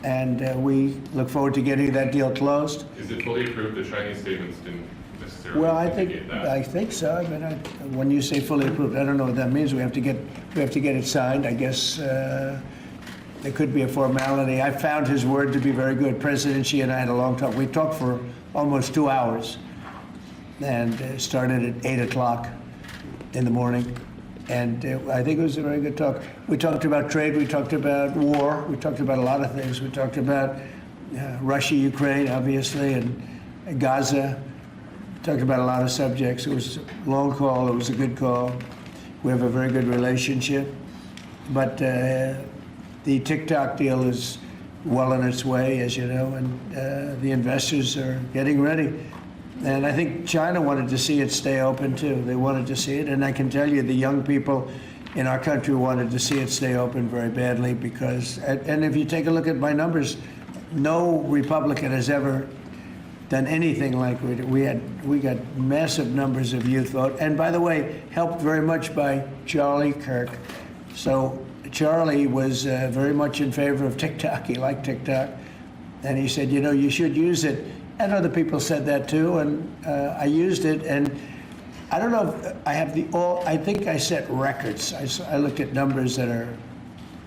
and we look forward to getting that deal closed. Is it fully approved? The Chinese statements didn't necessarily Well, indicate that. I think so. I mean, when you say fully approved, I don't know what that means. We have to get it signed. I guess there could be a formality. I found his word to be very good. President Xi and I had a long talk. We talked for almost 2 hours, and started at 8 o'clock in the morning. And I think it was a very good talk. We talked about trade. We talked about war. We talked about a lot of things. We talked about Russia, Ukraine, obviously, and Gaza. Talked about a lot of subjects. It was a long call. It was a good call. We have a very good relationship. But the TikTok deal is well on its way, as you know, and the investors are getting ready. And I think China wanted to see it stay open, too. They wanted to see it. And I can tell you the young people in our country wanted to see it stay open very badly because, and if you take a look at my numbers, no Republican has ever done anything like we did. We got massive numbers of youth vote. And by the way, helped very much by Charlie Kirk. So Charlie was very much in favor of TikTok. He liked TikTok. And he said, you know, you should use it. And other people said that too, and I used it, and I don't know if I have I think I set records. I looked at numbers that are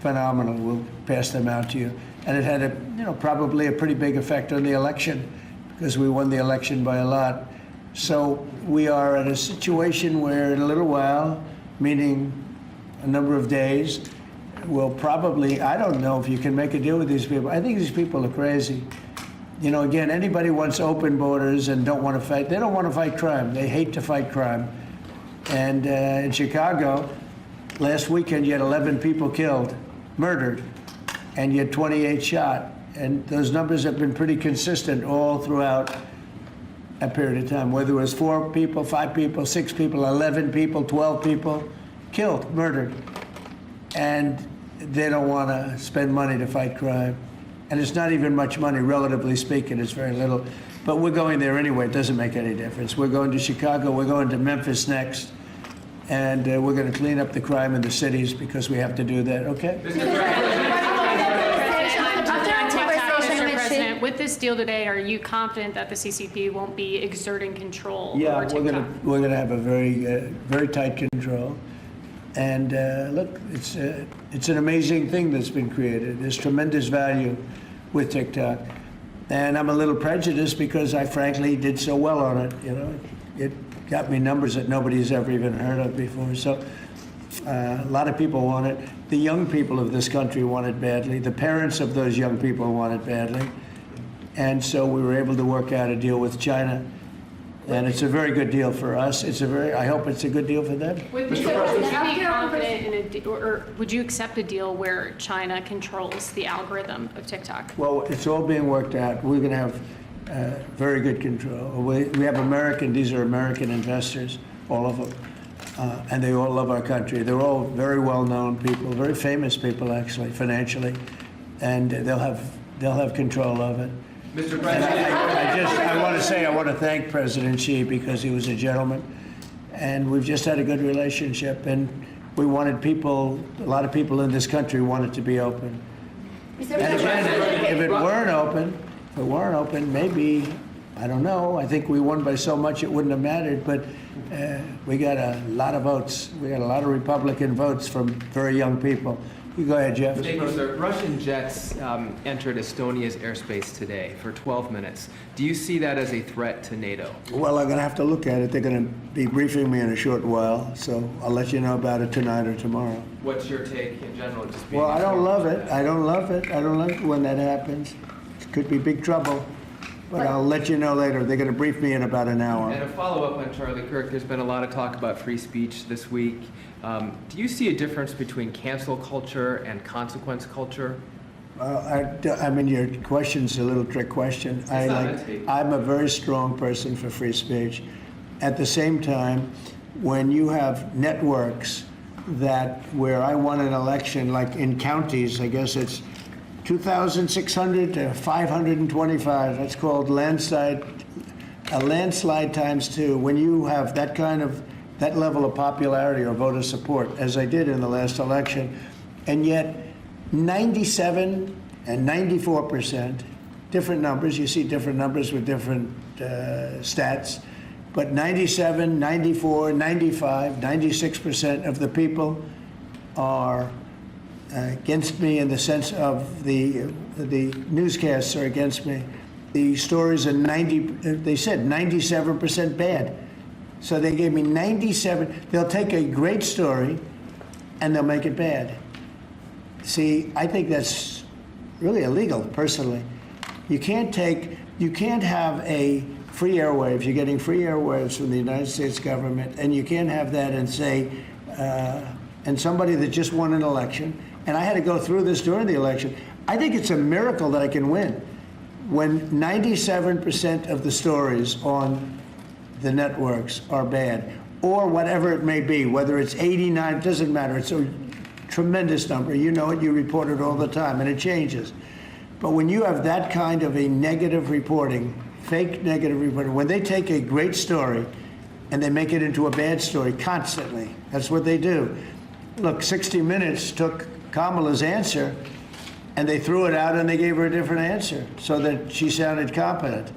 phenomenal. We'll pass them out to you. And it had probably a pretty big effect on the election because we won the election by a lot. So we are at a situation where in a little while, meaning a number of days, we'll probably, I don't know if you can make a deal with these people. I think these people are crazy. You know, again, anybody wants open borders and don't want to fight. They don't want to fight crime. They hate to fight crime. And in Chicago, last weekend, you had 11 people killed, murdered, and you had 28 shot. And those numbers have been pretty consistent all throughout a period of time, whether it was 4 people, 5 people, 6 people, 11 people, 12 people killed, murdered. And they don't want to spend money to fight crime. And it's not even much money, relatively speaking. It's very little. But we're going there anyway. It doesn't make any difference. We're going to Chicago. We're going to Memphis next. And we're going to clean up the crime in the cities because we have to do that. Okay? Mr. President, with this deal today, are you confident that the CCP won't be exerting control over TikTok? We're going to have a very tight control. And look, it's an amazing thing that's been created. There's tremendous value with TikTok. And I'm a little prejudiced because I frankly did so well on it. You know, it got me numbers that nobody's ever even heard of before. So a lot of people want it. The young people of this country want it badly. The parents of those young people want it badly. And so we were able to work out a deal with China. And it's a very good deal for us. I hope it's a good deal for them. Would you be confident in or would you accept a deal where China controls the algorithm of TikTok? Well, it's all being worked out. We're going to have very good control. We have these are American investors, all of them. And they all love our country. They're all very well-known people, very famous people, actually, financially. And they'll have control of it. Mr. President, I want to thank President Xi because he was a gentleman, and we've just had a good relationship. And we wanted a lot of people in this country wanted to be open. And again, if it weren't open, maybe, I don't know. I think we won by so much it wouldn't have mattered. But we got a lot of votes. We got a lot of Republican votes from very young people. You go ahead, Jeff. Thank you, sir. Russian jets entered Estonia's airspace today for 12 minutes. Do you see that as a threat to NATO? Well, I'm going to have to look at it. They're going to be briefing me in a short while, so I'll let you know about it tonight or tomorrow. What's your take in general? Just being I don't love it. I don't love it when that happens. It could be big trouble. But I'll let you know later. They're going to brief me in about an hour. And a follow-up on Charlie Kirk. There's been a lot of talk about free speech this week. Do you see a difference between cancel culture and consequence culture? I mean, your question's a little trick question. I'm a very strong person for free speech. At the same time, when you have networks where I won an election, like in counties, I guess it's 2,600 to 525. That's called landslide. A landslide times 2. When you have that level of popularity or voter support, as I did in the last election, and yet 97 and 94%, different numbers, you see different numbers with different stats, but 97, 94, 95, 96% of the people are against me in the sense of the newscasts are against me. The stories are they said 97% bad. So they gave me 97. They'll take a great story and they'll make it bad. See, I think that's really illegal, personally. You can't have a free airwaves. You're getting free airwaves from the United States government, and you can't have that and say, and somebody that just won an election, and I had to go through this during the election. I think it's a miracle that I can win. When 97% of the stories on the networks are bad, or whatever it may be, whether it's 89, it doesn't matter. It's a tremendous number. You know it, you report it all the time, and it changes. But when you have that kind of a negative reporting, fake negative reporting, when they take a great story and they make it into a bad story constantly, that's what they do. Look, 60 Minutes took Kamala's answer and they threw it out and they gave her a different answer so that she sounded competent.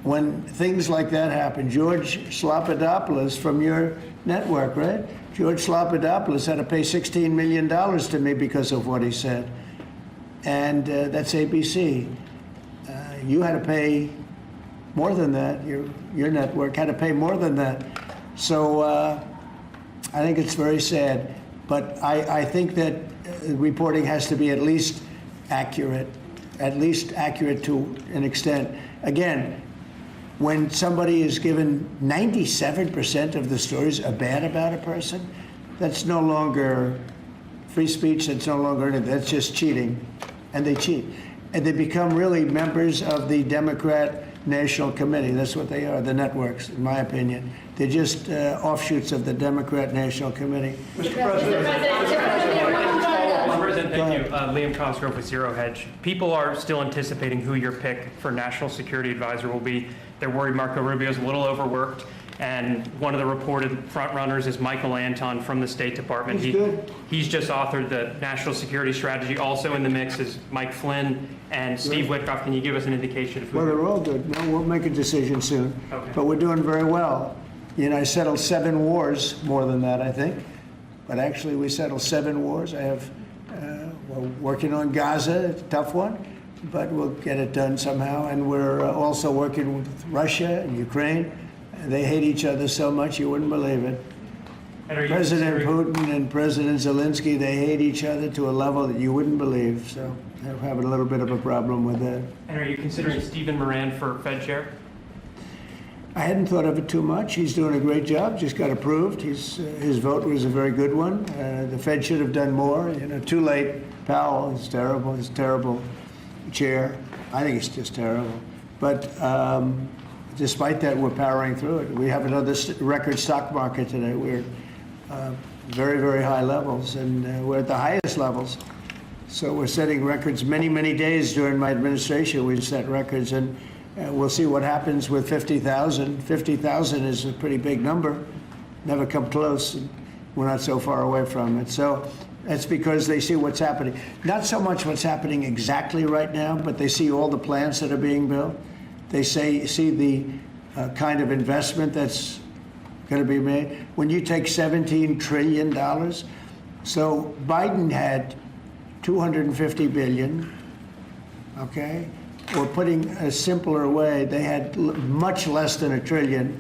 When things like that happen, George Slopadopoulos from your network, right? George Slopadopoulos had to pay $16 million to me because of what he said. And that's ABC. You had to pay more than that. Your network had to pay more than that. So I think it's very sad. But I think that reporting has to be at least accurate to an extent. Again, when somebody is given 97% of the stories are bad about a person, that's no longer free speech, that's no longer anything, that's just cheating. And they cheat. And they become really members of the Democrat National Committee. That's what they are, the networks, in my opinion. They're just offshoots of the Democrat National Committee. Mr. President, thank you. Liam Cosgrove with Zero Hedge. People are still anticipating who your pick for National Security Advisor will be. They're worried Marco Rubio is a little overworked. And one of the reported frontrunners is Michael Anton from the State Department. He's just authored the National Security Strategy. Also in the mix is Mike Flynn and Steve Witkoff. Can you give us an indication of who? Well, they're all good. No, we'll make a decision soon. Okay. But we're doing very well. You know, I settled 7 wars, more than that, I think. But actually, we settled 7 wars. I have, we're working on Gaza, it's a tough one, but we'll get it done somehow. And we're also working with Russia and Ukraine. They hate each other so much you wouldn't believe it. President Putin and President Zelensky, they hate each other to a level that you wouldn't believe. So they're having a little bit of a problem with that. And are you considering Stephen Moran for Fed chair? I hadn't thought of it too much. He's doing a great job. Just got approved. His vote was a very good one. The Fed should have done more. You know, too late. Powell is terrible. He's a terrible chair. I think he's just terrible. But despite that, we're powering through it. We have another record stock market today. We're very, very high levels, and we're at the highest levels. So we're setting records. Many, many days during my administration, we've set records, and we'll see what happens with 50,000. 50,000 is a pretty big number. Never come close. We're not so far away from it. So that's because they see what's happening. Not so much what's happening exactly right now, but they see all the plants that are being built. They see the kind of investment that's going to be made. When you take $17 trillion, so Biden had $250 billion, okay? Or putting a simpler way, they had much less than $1 trillion,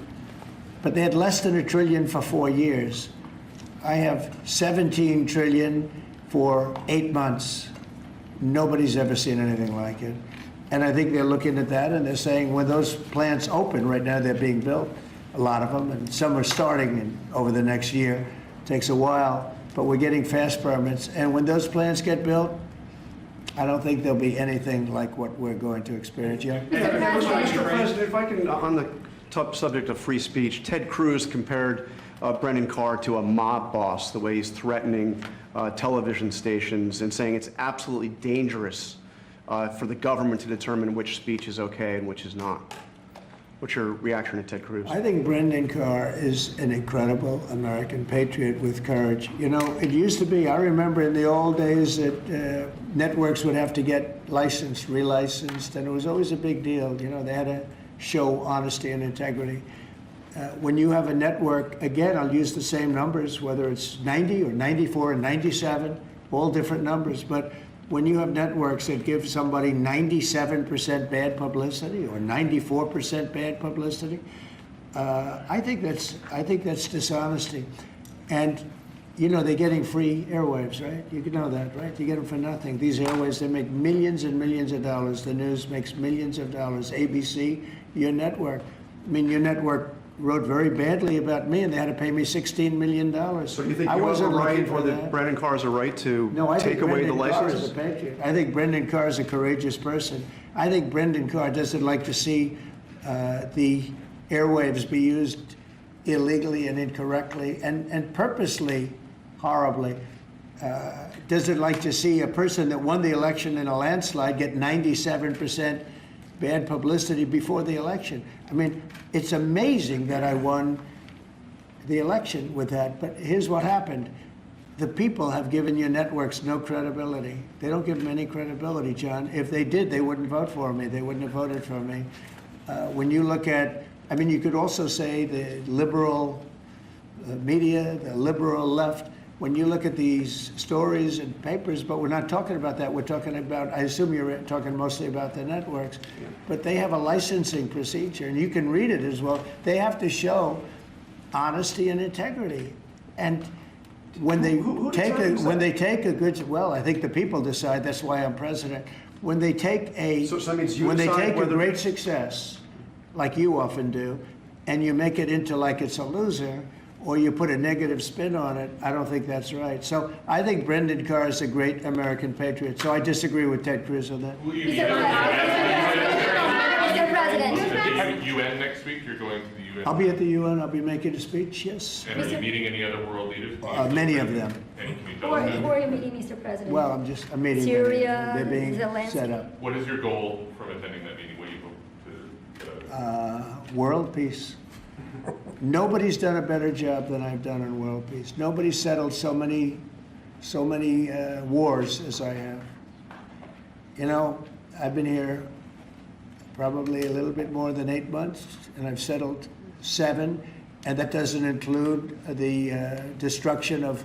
but they had less than $1 trillion for 4 years. I have $17 trillion for 8 months. Nobody's ever seen anything like it. And I think they're looking at that and they're saying when those plants open, right now they're being built, a lot of them, and some are starting over the next year. It takes a while, but we're getting fast permits. And when those plants get built, I don't think there'll be anything like what we're going to experience yet. Mr. President, if I can, on the top subject of free speech, Ted Cruz compared Brennan Carr to a mob boss, the way he's threatening television stations and saying it's absolutely dangerous for the government to determine which speech is okay and which is not. What's your reaction to Ted Cruz? I think Brendan Carr is an incredible American patriot with courage. You know, it used to be, I remember in the old days that networks would have to get licensed, relicensed, and it was always a big deal. You know, they had to show honesty and integrity. When you have a network, again, I'll use the same numbers, whether it's 90 or 94 and 97, all different numbers, but when you have networks that give somebody 97% bad publicity or 94% bad publicity, I think that's dishonesty. And you know, they're getting free airwaves, right? You know that, right? You get them for nothing. These airwaves, they make millions and millions of dollars. The news makes millions of dollars. ABC, your network. I mean, your network wrote very badly about me, and they had to pay me $16 million. So you think I you have a wasn't right, looking or for that that. Brendan Carr has a right to No, I take think away the Brendan Carr is licenses? a patriot. I think Brendan Carr is a courageous person. I think Brendan Carr doesn't like to see the airwaves be used illegally and incorrectly and purposely horribly. Doesn't like to see a person that won the election in a landslide get 97% bad publicity before the election. I mean, it's amazing that I won the election with that, but here's what happened. The people have given your networks no credibility. They don't give them any credibility, John. If they did, they wouldn't vote for me. They wouldn't have voted for me. When you look at, I mean, you could also say the liberal media, the liberal left, when you look at these stories and papers, but we're not talking about that. We're talking about, I assume you're talking mostly about the networks, but they have a licensing procedure, and you can read it as well. They have to show honesty and integrity. And when they take a good, well, I think the people decide. That's why I'm president. When they take a So that means you when they decide take a whether- great success, like you often do, and you make it into like it's a loser, or you put a negative spin on it, I don't think that's right. So I think Brendan Carr is a great American patriot. So I disagree with Ted Cruz on that. Will you Mr. President. At the UN next week, you're going to the UN? I'll be at the UN. I'll be making a speech. Yes, And are you meeting any other world leaders? many of them. And can you Who tell us are you meeting, Mr. President? Well, I'm meeting them. Syria, They're being Zelensky. set up. what is your goal from attending that meeting? What do you hope to get out of it? World peace. Nobody's done a better job than I've done on world peace. Nobody's settled so many wars as I have. You know, I've been here probably a little bit more than 8 months, and I've settled 7, and that doesn't include the destruction of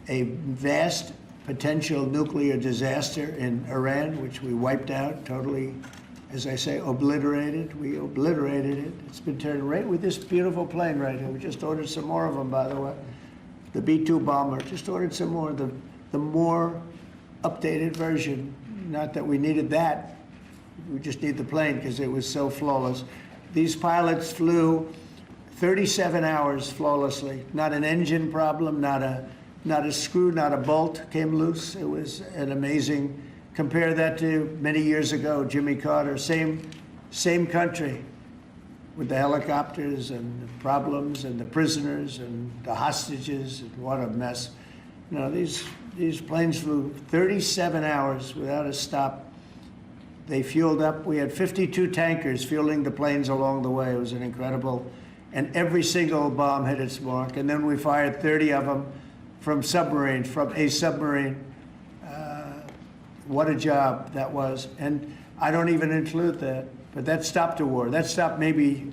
a vast potential nuclear disaster in Iran, which we wiped out totally. As I say, obliterated. We obliterated it. It's been turned right with this beautiful plane right here. We just ordered some more of them, by the way. The B-2 bomber. Just ordered some more. The more updated version. Not that we needed that. We just need the plane because it was so flawless. These pilots flew 37 hours flawlessly. Not an engine problem. Not a screw. Not a bolt came loose. It was an amazing. Compare that to many years ago, Jimmy Carter, same country, with the helicopters and the problems and the prisoners and the hostages, and what a mess. You know, these planes flew 37 hours without a stop. They fueled up. We had 52 tankers fueling the planes along the way. It was an incredible, and every single bomb hit its mark. And then we fired 30 of them from a submarine. What a job that was. And I don't even include that, but that stopped a war. That stopped maybe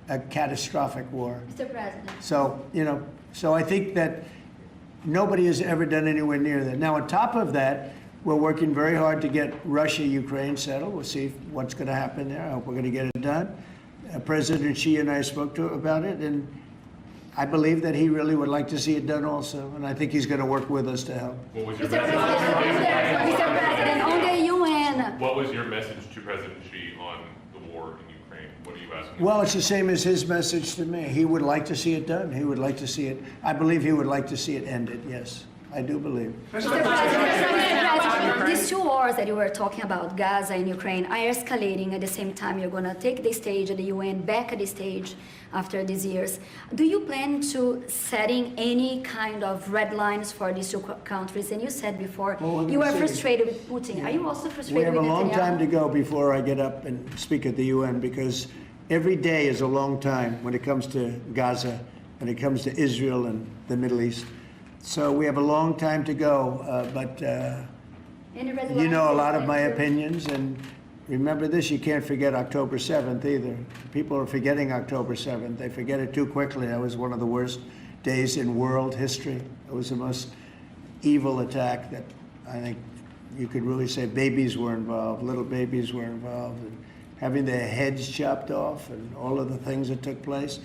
a catastrophic war. Mr. President. So, you know, so I think that nobody has ever done anywhere near that. Now, on top of that, we're working very hard to get Russia-Ukraine settled. We'll see what's going to happen there. I hope we're going to get it done. President Xi and I spoke to about it, and I believe that he really would like to see it done also, and I think he's going to work with us to help. What was your Mr. message? Mr. President, on the UN. What was your message to President Xi on the war in Ukraine? What are you asking? Well, it's the same as his message to me. He would like to see it done. He would like to see it. I believe he would like to see it ended. Yes, I do believe. Mr. President, these 2 wars that you were talking about, Gaza and Ukraine, are escalating at the same time. You're going to take the stage at the UN, back at the stage after these years. Do you plan to setting any kind of red lines for these 2 countries? And you said before, Well, you are let me see. frustrated with Putin. Are you also We frustrated have a with long Netanyahu? time to go before I get up and speak at the UN, because Every day is a long time when it comes to Gaza, when it comes to Israel and the Middle East. So we have a long time to go, but you know a lot of my opinions, and remember this, you can't forget October 7th either. People are forgetting October 7th. They forget it too quickly. That was one of the worst days in world history. It was the most evil attack that I think you could really say babies were involved, little babies were involved, and having their heads chopped off and all of the things that took place.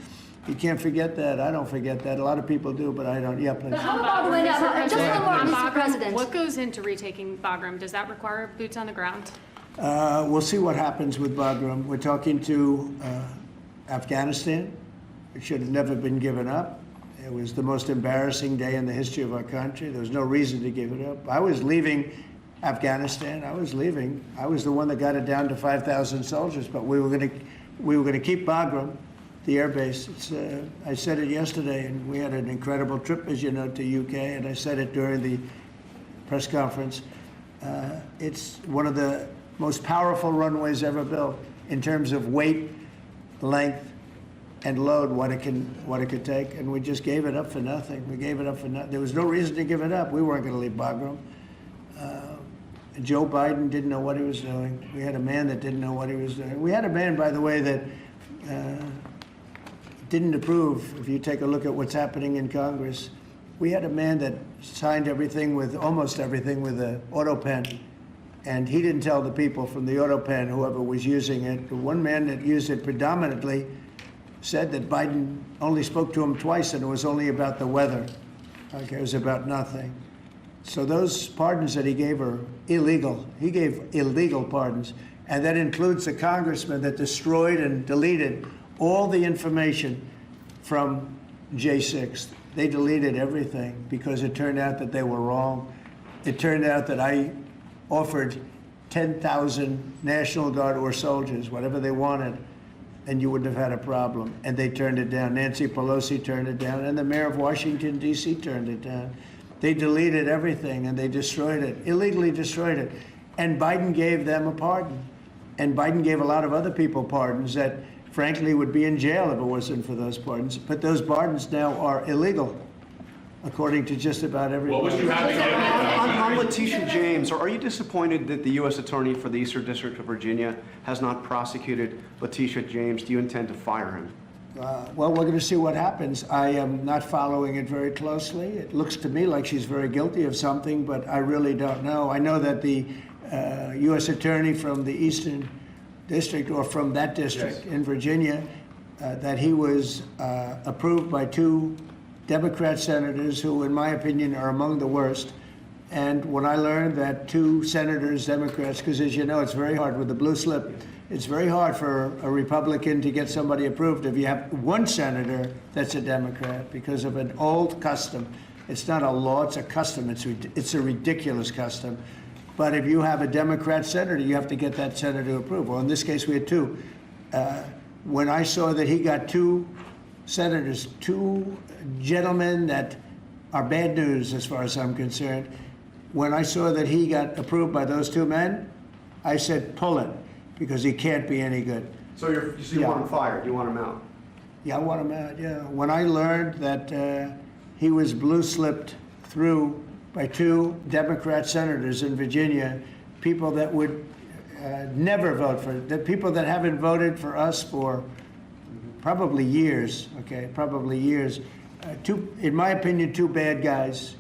You can't forget that. I don't forget that. A lot of people do, but I don't. Yeah, please. But how about when, just one more, Mr. President. What goes into retaking Bagram? Does that require boots on the ground? We'll see what happens with Bagram. We're talking to Afghanistan. It should have never been given up. It was the most embarrassing day in the history of our country. There was no reason to give it up. I was leaving Afghanistan. I was leaving. I was the one that got it down to 5,000 soldiers, but we were going to keep Bagram, the air base. I said it yesterday, and we had an incredible trip, as you know, to UK, and I said it during the press conference. It's one of the most powerful runways ever built in terms of weight, length, and load, what it could take, and we just gave it up for nothing. We gave it up for nothing. There was no reason to give it up. We weren't going to leave Bagram. Joe Biden didn't know what he was doing. We had a man that didn't know what he was doing. We had a man, by the way, that didn't approve. If you take a look at what's happening in Congress, we had a man that signed everything with, almost everything with an auto pen. And he didn't tell the people from the auto pen, whoever was using it. The one man that used it predominantly said that Biden only spoke to him twice, and it was only about the weather. Okay, it was about nothing. So those pardons that he gave are illegal. He gave illegal pardons. And that includes the congressman that destroyed and deleted all the information from J6. They deleted everything because it turned out that they were wrong. It turned out that I offered 10,000 National Guard or soldiers, whatever they wanted, and you wouldn't have had a problem. And they turned it down. Nancy Pelosi turned it down, and the mayor of Washington, D.C. turned it down. They deleted everything, and they destroyed it, illegally destroyed it. And Biden gave them a pardon. And Biden gave a lot of other people pardons that, frankly, would be in jail if it wasn't for those pardons. But those pardons now are illegal, according to just about everybody. What was you having On Letitia James, are you disappointed that the U.S. Attorney for the Eastern District of Virginia has not prosecuted Letitia James? Do you intend to fire him? Well, we're going to see what happens. I am not following it very closely. It looks to me like she's very guilty of something, but I really don't know. I know that the U.S. Attorney from the Eastern District, or from that district in Virginia, that he was approved by 2 Democrat senators who, in my opinion, are among the worst. And when I learned that 2 senators, Democrats, because as you know, it's very hard with the blue slip, it's very hard for a Republican to get somebody approved if you have 1 senator that's a Democrat because of an old custom. It's not a law, it's a custom. It's a ridiculous custom. But if you have a Democrat senator, you have to get that senator to approve. Well, in this case, we had 2. When I saw that he got 2 senators, 2 gentlemen that are bad news as far as I'm concerned, when I saw that he got approved by those 2 men, I said, pull it, because he can't be any good. So you want him fired? You want him out? Yeah, I want him out, yeah. When I learned that he was blue-slipped through by 2 Democrat senators in Virginia, people that would never vote for it, the people that haven't voted for us for probably years, okay, probably years. In my opinion, 2 bad guys.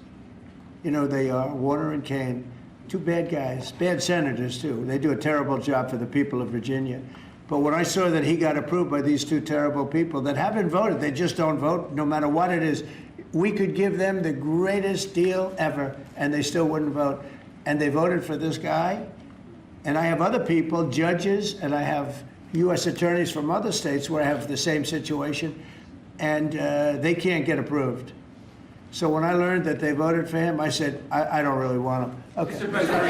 You know, they are, Warner and Kane. 2 bad guys, bad senators too. They do a terrible job for the people of Virginia. But when I saw that he got approved by these 2 terrible people that haven't voted, they just don't vote, no matter what it is, we could give them the greatest deal ever, and they still wouldn't vote. And they voted for this guy. And I have other people, judges, and I have U.S. attorneys from other states where I have the same situation, and they can't get approved. So when I learned that they voted for him, I said, I don't really want him. Okay. Mr. President,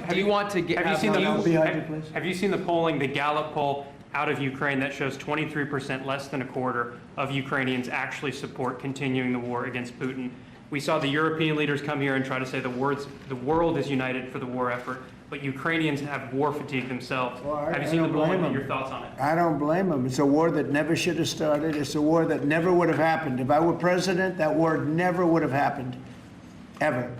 do you want to get? Have you seen Behind you, please. Have you seen the polling, the Gallup poll out of Ukraine that shows 23%, less than a quarter of Ukrainians actually support continuing the war against Putin? We saw the European leaders come here and try to say the world is united for the war effort, but Ukrainians have war fatigue themselves. Well, Have you I seen the don't blame bulletin? them. Your thoughts on it? I don't blame them. It's a war that never should have started. It's a war that never would have happened. If I were president, that war never would have happened, ever.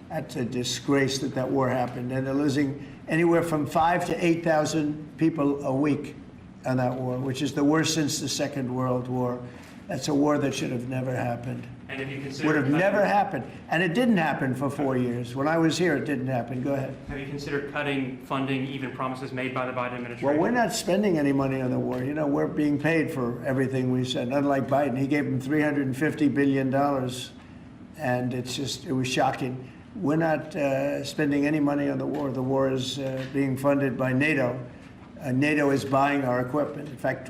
That's a disgrace that that war happened. And they're losing anywhere from 5,000 to 8,000 people a week on that war, which is the worst since the Second World War. That's a war that should have never happened. And if you consider Would have cutting- never happened. And it didn't happen for 4 years. When I was here, it didn't happen. Go ahead. Have you considered cutting funding, even promises made by the Biden administration? Well, we're not spending any money on the war. You know, we're being paid for everything we said. Unlike Biden, he gave them $350 billion. And it's just, it was shocking. We're not spending any money on the war. The war is being funded by NATO. NATO is buying our equipment. In fact,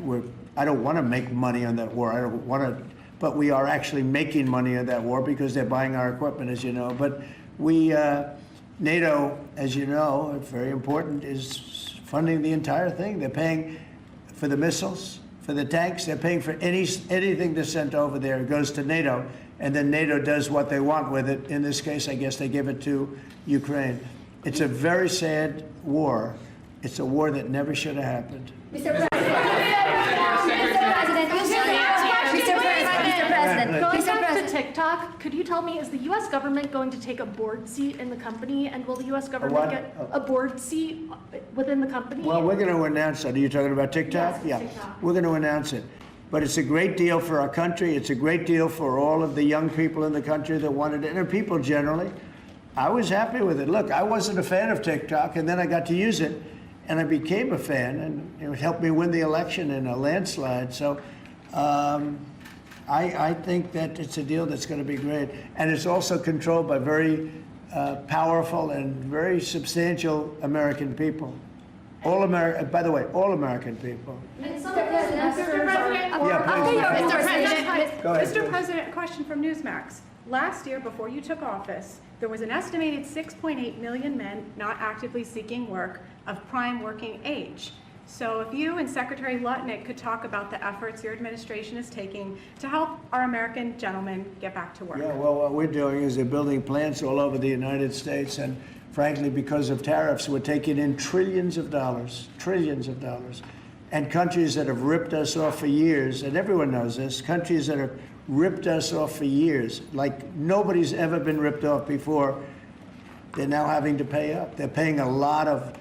I don't want to make money on that war. I don't want to, but we are actually making money on that war because they're buying our equipment, as you know. But NATO, as you know, very important, is funding the entire thing. They're paying for the missiles, for the tanks. They're paying for anything that's sent over there. It goes to NATO, and then NATO does what they want with it. In this case, I guess they give it to Ukraine. It's a very sad war. It's a war that never should have happened. Mr. President, Going back to TikTok, could you tell me, is the U.S. government going to take a board seat in the company, and will the U.S. government what? get a board seat within the company? Well, we're going to announce that. Are you talking about TikTok? Yes, Yeah, TikTok. we're going to announce it. But it's a great deal for our country. It's a great deal for all of the young people in the country that wanted it, and people generally. I was happy with it. Look, I wasn't a fan of TikTok, and then I got to use it, and I became a fan, and it helped me win the election in a landslide. So I think that it's a deal that's going to be great. And it's also controlled by very powerful and very substantial American people. By the way, all American people. Mr. President, Go ahead. Mr. President, a question from Newsmax. Last year, before you took office, there was an estimated 6.8 million men not actively seeking work of prime working age. So if you and Secretary Lutnick could talk about the efforts your administration is taking to help our American gentlemen get back to work. Yeah, well, what we're doing is they're building plants all over the United States, and frankly, because of tariffs, we're taking in trillions of dollars, and countries that have ripped us off for years, and everyone knows this, countries that have ripped us off for years, like nobody's ever been ripped off before, they're now having to pay up. They're paying a lot of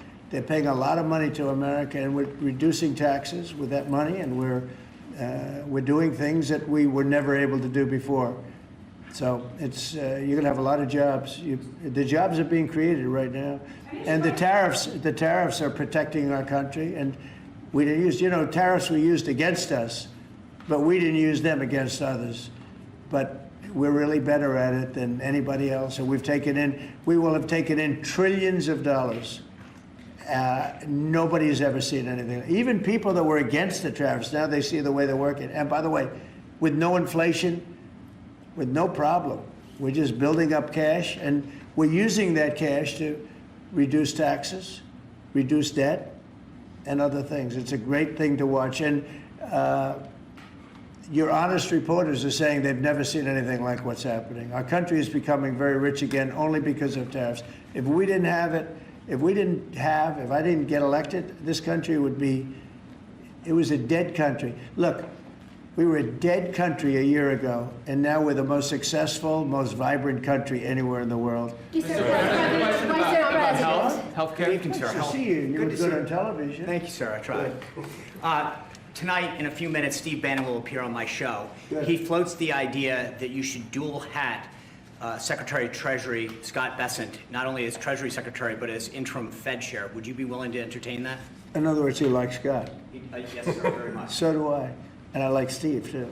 money to America, and we're reducing taxes with that money, and we're doing things that we were never able to do before. So it's you're going to have a lot of jobs. The jobs are being created right now, and the tariffs are protecting our country. And we didn't use, tariffs were used against us, but we didn't use them against others. But we're really better at it than anybody else, and we will have taken in trillions of dollars. Nobody's ever seen anything. Even people that were against the tariffs, now they see the way they're working. And by the way, with no inflation, with no problem, we're just building up cash, and we're using that cash to reduce taxes, reduce debt, and other things. It's a great thing to watch. And your honest reporters are saying they've never seen anything like what's happening. Our country is becoming very rich again only because of tariffs. If we didn't have it, if I didn't get elected, this country it was a dead country. Look, we were a dead country a year ago, and now we're the most successful, most vibrant country anywhere in the world. Mr. President. Healthcare. Good evening, sir. Good to see you. You look good on television. Thank you, sir. I tried. Tonight, in a few minutes, Steve Bannon will appear on my show. Good. He floats the idea that you should dual hat Secretary of Treasury Scott Bessent, not only as Treasury Secretary, but as interim Fed chair. Would you be willing to entertain that? In other words, you like Scott. Yes, sir, very much. So do I. And I like Steve, too.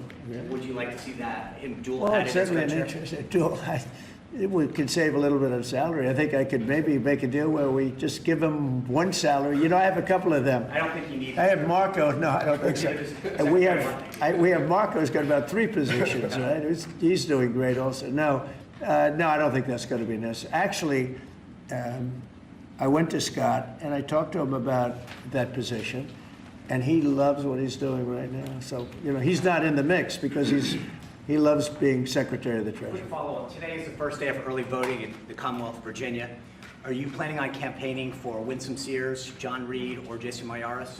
Would you like to see that, him dual Well, hatted it's as certainly Fed an chair? interest. We could save a little bit of salary. I think I could maybe make a deal where we just give him one salary. I have a couple of them. I don't think you need. I have Marco. No, I don't think so. And we have Marco's got about 3 positions, right? He's doing great also. No, I don't think that's going to be necessary. Actually, I went to Scott and I talked to him about that position, and he loves what he's doing right now. So he's not in the mix because He loves being Secretary of the Treasury. Quick follow-up. Today is the first day of early voting in the Commonwealth of Virginia. Are you planning on campaigning for Winsome Sears, John Reed, or Jason Mayaris?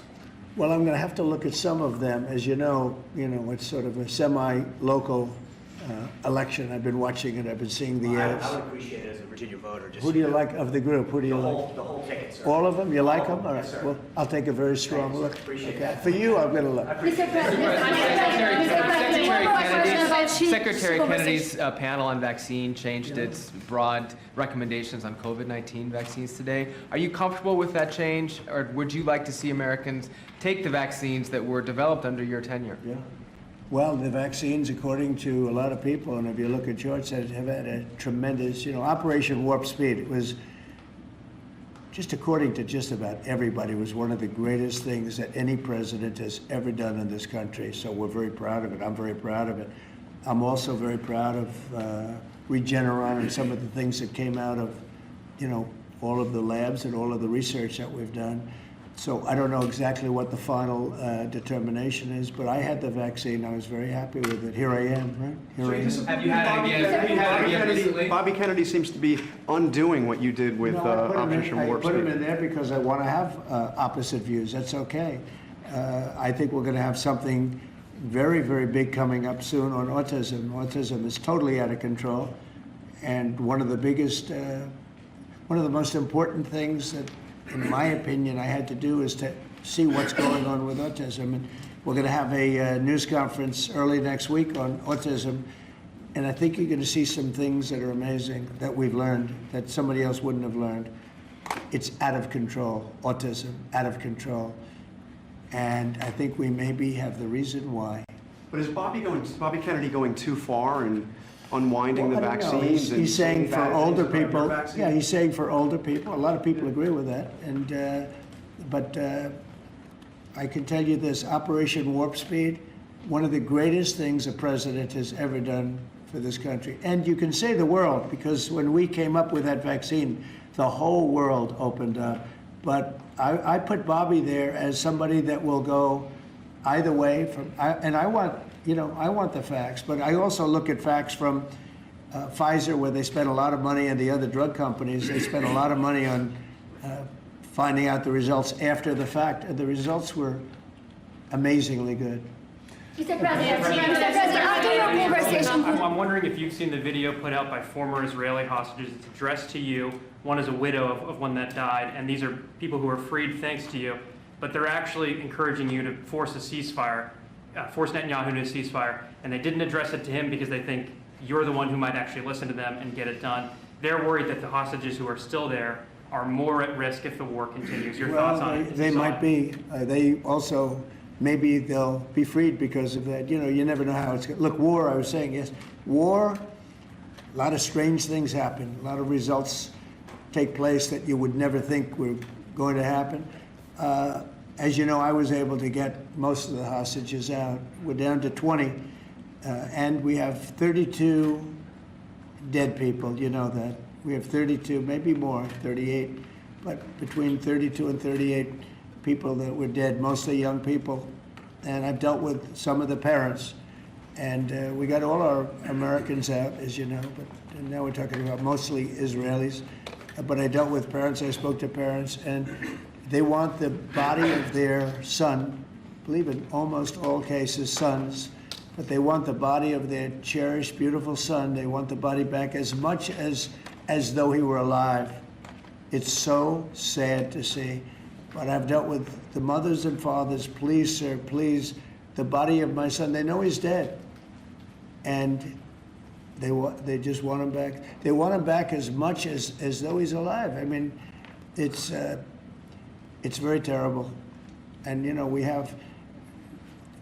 Well, I'm going to have to look at some of them. As you know, it's sort of a semi-local election. I've been watching it. I've been seeing the ads. I would appreciate it as a Virginia voter. Just Who do you like of the group? Who do you like? The whole ticket, sir. All of them? You like them? them, All right. yes, sir. Well, I'll take a very strong look. Appreciate Okay. that. For you, I'm going to look. Mr. President, one more question about Secretary conversation. Kennedy's panel on vaccine changed its broad recommendations on COVID-19 vaccines today. Are you comfortable with that change, or would you like to see Americans take the vaccines that were developed under your tenure? Yeah. Well, the vaccines, according to a lot of people, and if you look at George said, have had a tremendous, Operation Warp Speed. It was, just according to just about everybody, was one of the greatest things that any president has ever done in this country. So we're very proud of it. I'm very proud of it. I'm also very proud of Regeneron and some of the things that came out of, all of the labs and all of the research that we've done. So I don't know exactly what the final determination is, but I had the vaccine. I was very happy with it. Here I am, right? Here I am. Have you had it again recently? Bobby Kennedy seems to be undoing what you did with No, I Operation Warp put him Speed. in there because I want to have opposite views. That's okay. I think we're going to have something very, very big coming up soon on autism. Autism is totally out of control. And one of the most important things that, in my opinion, I had to do is to see what's going on with autism. And we're going to have a news conference early next week on autism. And I think you're going to see some things that are amazing that we've learned that somebody else wouldn't have learned. It's out of control, autism, out of control. And I think we maybe have the reason why. But is Bobby Kennedy going too far in unwinding the Well, I don't know. vaccines? and He's saying saying for bad things older about your people. vaccine? Yeah, he's saying for older people. A lot of people agree with that. And but I can tell you this: Operation Warp Speed, one of the greatest things a president has ever done for this country. And you can say the world, because when we came up with that vaccine, the whole world opened up. But I put Bobby there as somebody that will go either way. And I want the facts, but I also look at facts from Pfizer, where they spent a lot of money, and the other drug companies, they spent a lot of money on finding out the results after the fact, and the results were amazingly good. Mr. President, after your conversation, I'm wondering if you've seen the video put out by former Israeli hostages. It's addressed to you. One is a widow of one that died, and these are people who were freed thanks to you. But they're actually encouraging you to force a ceasefire, force Netanyahu to a ceasefire, and they didn't address it to him because they think you're the one who might actually listen to them and get it done. They're worried that the hostages who are still there are more at risk if the war continues. Your thoughts on it? They might be. They also, maybe they'll be freed because of that. You never know how it's going to look. War, I was saying, yes. War, a lot of strange things happen. A lot of results take place that you would never think were going to happen. As you know, I was able to get most of the hostages out. We're down to 20, and we have 32 dead people. You know that. We have 32, maybe more, 38, but between 32 and 38 people that were dead, mostly young people. And I've dealt with some of the parents. And we got all our Americans out, as you know, but now we're talking about mostly Israelis. But I dealt with parents, I spoke to parents, and they want the body of their son, I believe in almost all cases sons, but they want the body of their cherished, beautiful son. They want the body back as much as though he were alive. It's so sad to see. But I've dealt with the mothers and fathers. Please, sir, please, the body of my son. They know he's dead, and they just want him back. They want him back as much as though he's alive. I mean, it's very terrible, and we have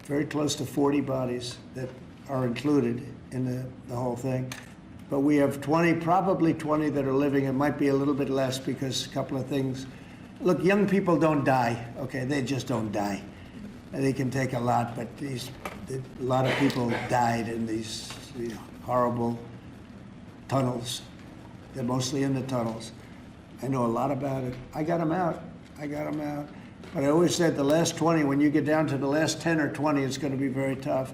very close to 40 bodies that are included in the whole thing. But we have 20, probably 20 that are living. It might be a little bit less because a couple of things. Look, young people don't die, okay? They just don't die. They can take a lot, but a lot of people died in these horrible tunnels. They're mostly in the tunnels. I know a lot about it. I got them out. But I always said the last 20, when you get down to the last 10 or 20, it's going to be very tough.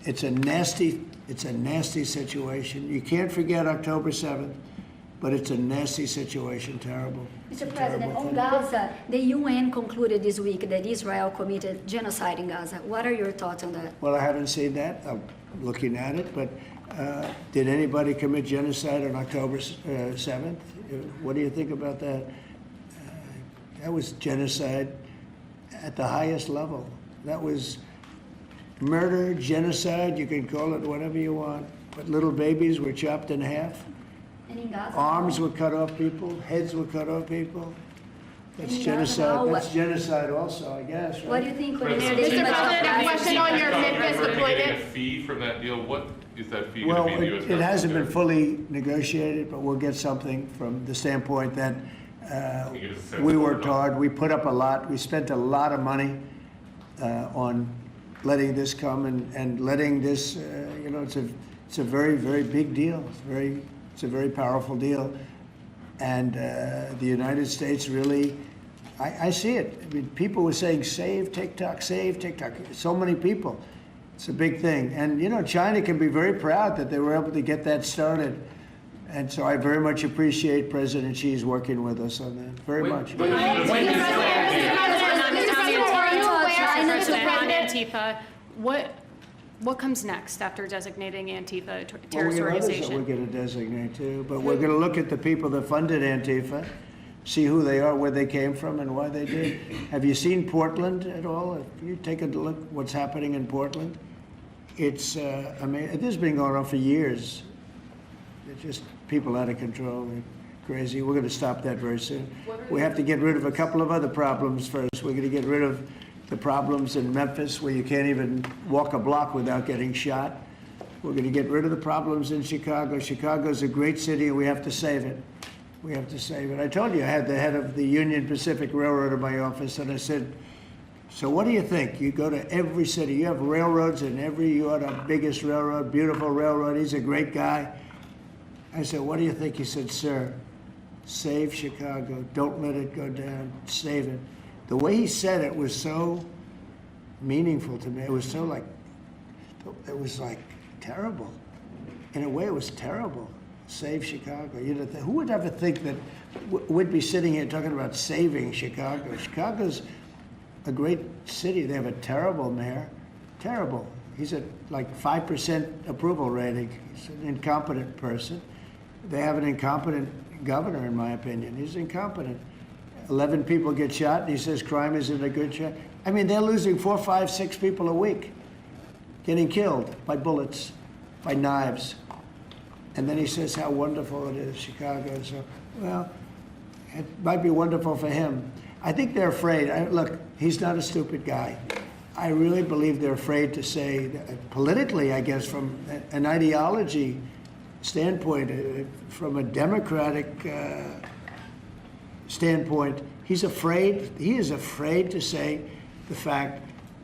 it's a nasty situation. You can't forget October 7th, but it's a nasty situation, terrible. Mr. President, Terrible on thing. Gaza, the UN concluded this week that Israel committed genocide in Gaza. What are your thoughts on that? Well, I haven't seen that. I'm looking at it, but did anybody commit genocide on October 7th? What do you think about that? That was genocide at the highest level. That was murder, genocide, you can call it whatever you want. But little babies were chopped in half. And in Gaza? Arms were cut off people, heads were cut off people. That's In Gaza, genocide. now That's what? genocide also, I guess, right? What do you think when President, there's Mr. too much President, a uprising? question on your Memphis We're getting a deployment. fee from that deal. What is that fee Well, going to be in the U.S. it hasn't been government? fully negotiated, but we'll get something from the standpoint that Can you give us a sense we of worked what- hard, we put up a lot, we spent a lot of money on letting this come and letting this, it's a very, very big deal. It's a very powerful deal. And the United States really, I see it. I mean, people were saying, save TikTok, save TikTok. So many people. It's a big thing. And, China can be very proud that they were able to get that started. And so I very much appreciate President Xi's working with us on that, very much. On Antifa, what comes next after designating Antifa a terrorist Well, we got others that organization? we're going to designate too, but we're going to look at the people that funded Antifa, see who they are, where they came from, and why they did. Have you seen Portland at all? If you take a look what's happening in Portland, it's, this has been going on for years. It's just people out of control, they're crazy. We're going to stop that very soon. We have to get rid of a couple of other problems first. We're going to get rid of the problems in Memphis where you can't even walk a block without getting shot. We're going to get rid of the problems in Chicago. Chicago's a great city and we have to save it. We have to save it. I told you I had the head of the Union Pacific Railroad in my office and I said, so what do you think? You go to every city, you have railroads in you are the biggest railroad, beautiful railroad, he's a great guy. I said, what do you think? He said, sir, save Chicago. Don't let it go down. Save it. The way he said it was so meaningful to me. It was like terrible. In a way, it was terrible. Save Chicago. Who would ever think that we'd be sitting here talking about saving Chicago? Chicago's a great city. They have a terrible mayor. Terrible. He's at like 5% approval rating. He's an incompetent person. They have an incompetent governor, in my opinion. He's incompetent. 11 people get shot, and he says crime isn't a good shot. I mean, they're losing 4, 5, 6 people a week, getting killed by bullets, by knives. And then he says how wonderful it is, Chicago. So, well, it might be wonderful for him. I think they're afraid. Look, he's not a stupid guy. I really believe they're afraid to say, politically, I guess, from an ideology standpoint, from a democratic standpoint, he is afraid to say the fact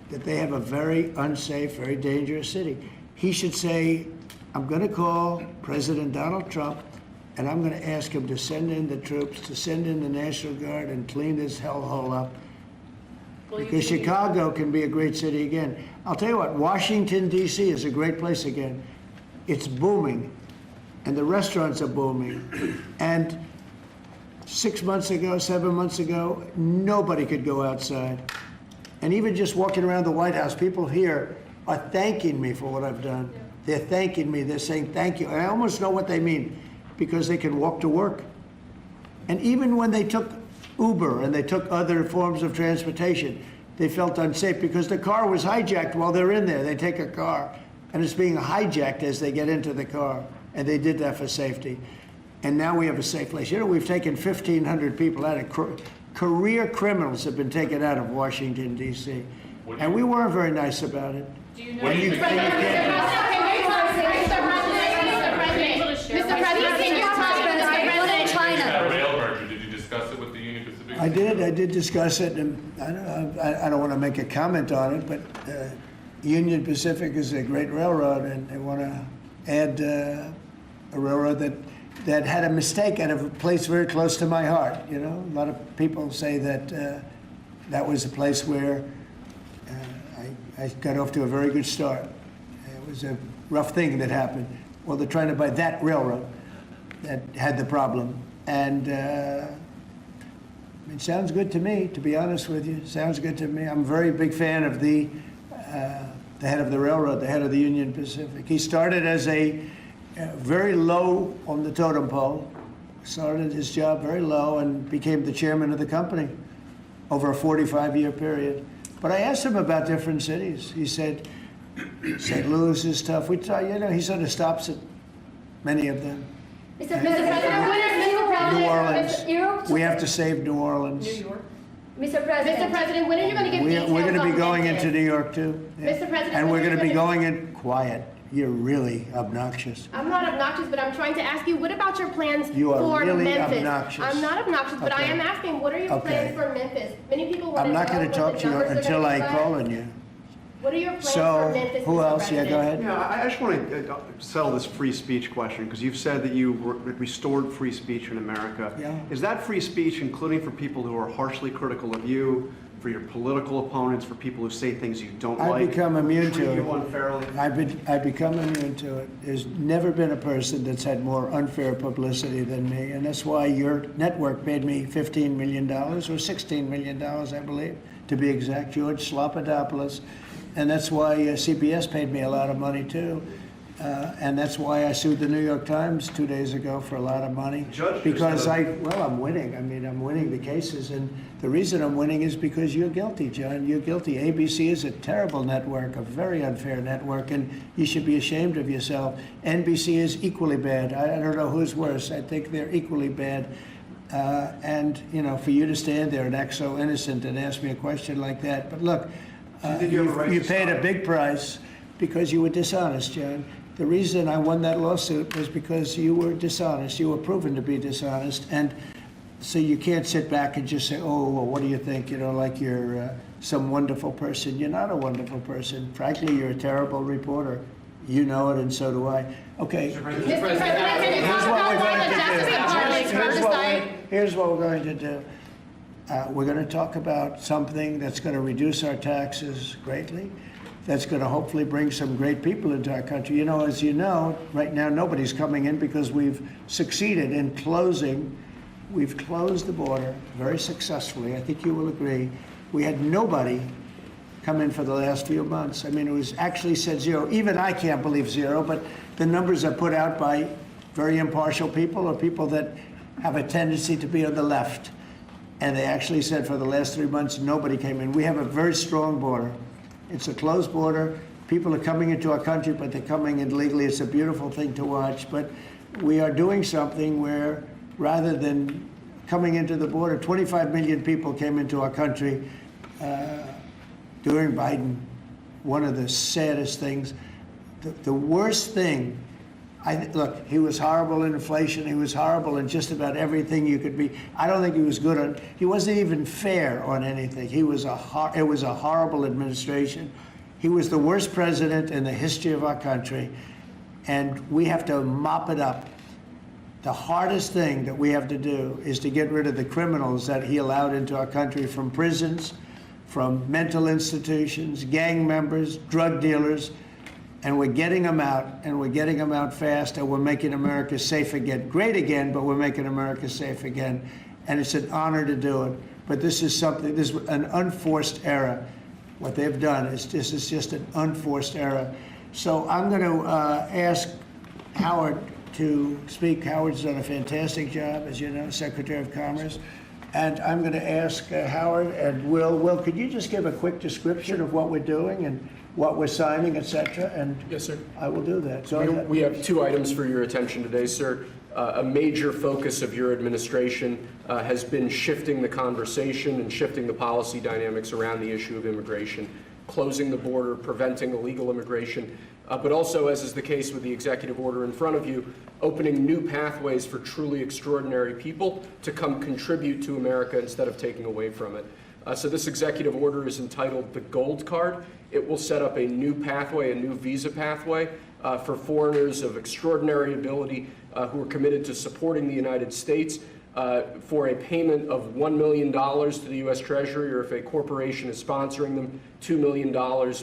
that they have a very unsafe, very dangerous city. He should say, I'm going to call President Donald Trump and I'm going to ask him to send in the troops, to send in the National Guard and clean this hellhole up. Because Chicago can be a great city again. I'll tell you what, Washington, D.C. is a great place again. It's booming, and the restaurants are booming. And 6 months ago, 7 months ago, nobody could go outside. And even just walking around the White House, people here are thanking me for what I've done. They're thanking me. They're saying thank you. And I almost know what they mean, because they can walk to work. And even when they took Uber and they took other forms of transportation, they felt unsafe because the car was hijacked while they're in there. They take a car and it's being hijacked as they get into the car. And they did that for safety. And now we have a safe place. You know, we've taken 1,500 people out of career criminals have been taken out of Washington, D.C. And we weren't very nice about it. Do you know? What do you think? Mr. President, can you talk about Mr. President? That rail merger, did you discuss it with the Union Pacific? I did discuss it, and I don't want to make a comment on it, but Union Pacific is a great railroad, and they want to add a railroad that had a mistake at a place very close to my heart. You know, a lot of people say that that was a place where I got off to a very good start. was a rough thing that happened. Well, they're trying to buy that railroad that had the problem. And it sounds good to me, to be honest with you. Sounds good to me. I'm a very big fan of the head of the railroad, the head of the Union Pacific. He started as a very low on the totem pole, started his job very low and became the chairman of the company over a 45-year period. But I asked him about different cities. He said, St. Louis is tough. He sort of stops at many of them. Mr. President, when is New Orleans. We have to save New Orleans. New York. Mr. President, when are you going to give details We're going to on be going Memphis? into New York too. Yeah. Mr. President, And we're when are going to you be gonna- going in quiet. You're really obnoxious. I'm not obnoxious, but I'm trying to ask you, what about your plans You are for really Memphis? obnoxious. I'm not obnoxious, but I Okay. am asking, what are your Okay. plans for Memphis? Many people want to I'm know not going what to the talk to you numbers are until gonna I be call like. on you. What are your plans for So, Memphis, who Mr. else? Yeah, go President? ahead. Yeah, I just want to settle this free speech question, because you've said that you restored free speech in America. Yeah. Is that free speech including for people who are harshly critical of you, for your political opponents, for people who say things you don't like? I've become immune treat to you it. unfairly? I've become immune to it. There's never been a person that's had more unfair publicity than me, and that's why your network paid me $15 million, or $16 million, I believe, to be exact, George Slopadopoulos. And that's why CBS paid me a lot of money, too. And that's why I sued the New York Times 2 days ago for a lot of money. Judge, Because I'm winning. I mean, I'm winning the cases. And the reason I'm winning is because you're guilty, John. You're guilty. ABC is a terrible network, a very unfair network, and you should be ashamed of yourself. NBC is equally bad. I don't know who's worse. I think they're equally bad. And, for you to stand there and act so innocent and ask me a question like that. But look, you paid a big price because you were dishonest, John. The reason I won that lawsuit was because you were dishonest. You were proven to be dishonest. And so you can't sit back and just say, oh, well, what do you think? Like you're some wonderful person. You're not a wonderful person. Frankly, you're a terrible reporter. You know it, and so do I. Okay. Mr. President, can you talk about why the Justice Department oversight? Here's what we're going to do. We're going to talk about something that's going to reduce our taxes greatly, that's going to hopefully bring some great people into our country. As you know, right now nobody's coming in because we've succeeded in we've closed the border very successfully. I think you will agree. We had nobody come in for the last few months. I mean, it was actually said zero. Even I can't believe zero, but the numbers are put out by very impartial people or people that have a tendency to be on the left. And they actually said for the last 3 months, nobody came in. We have a very strong border. It's a closed border. People are coming into our country, but they're coming in legally. It's a beautiful thing to watch. But we are doing something where rather than coming into the border, 25 million people came into our country during Biden. One of the saddest things, the worst thing, look, he was horrible in inflation. He was horrible in just about everything you could be. I don't think he was good on, he wasn't even fair on anything. It was a horrible administration. He was the worst president in the history of our country, and we have to mop it up. The hardest thing that we have to do is to get rid of the criminals that he allowed into our country from prisons, from mental institutions, gang members, drug dealers, and we're getting them out, and we're getting them out fast, and we're making America safe again. Great again, but we're making America safe again, and it's an honor to do it. But this is an unforced error. What they've done is just an unforced error. So I'm going to ask Howard to speak. Howard's done a fantastic job, as you know, Secretary of Commerce. And I'm going to ask Howard and Will, could you just give a quick description of what we're doing and what we're signing, et cetera? And yes, sir. I will do that. So we have 2 items for your attention today, sir. A major focus of your administration has been shifting the conversation and shifting the policy dynamics around the issue of immigration, closing the border, preventing illegal immigration, but also, as is the case with the executive order in front of you, opening new pathways for truly extraordinary people to come contribute to America instead of taking away from it. So this executive order is entitled the Gold Card. It will set up a new pathway, a new visa pathway for foreigners of extraordinary ability who are committed to supporting the United States for a payment of $1 million to the U.S. Treasury, or if a corporation is sponsoring them, $2 million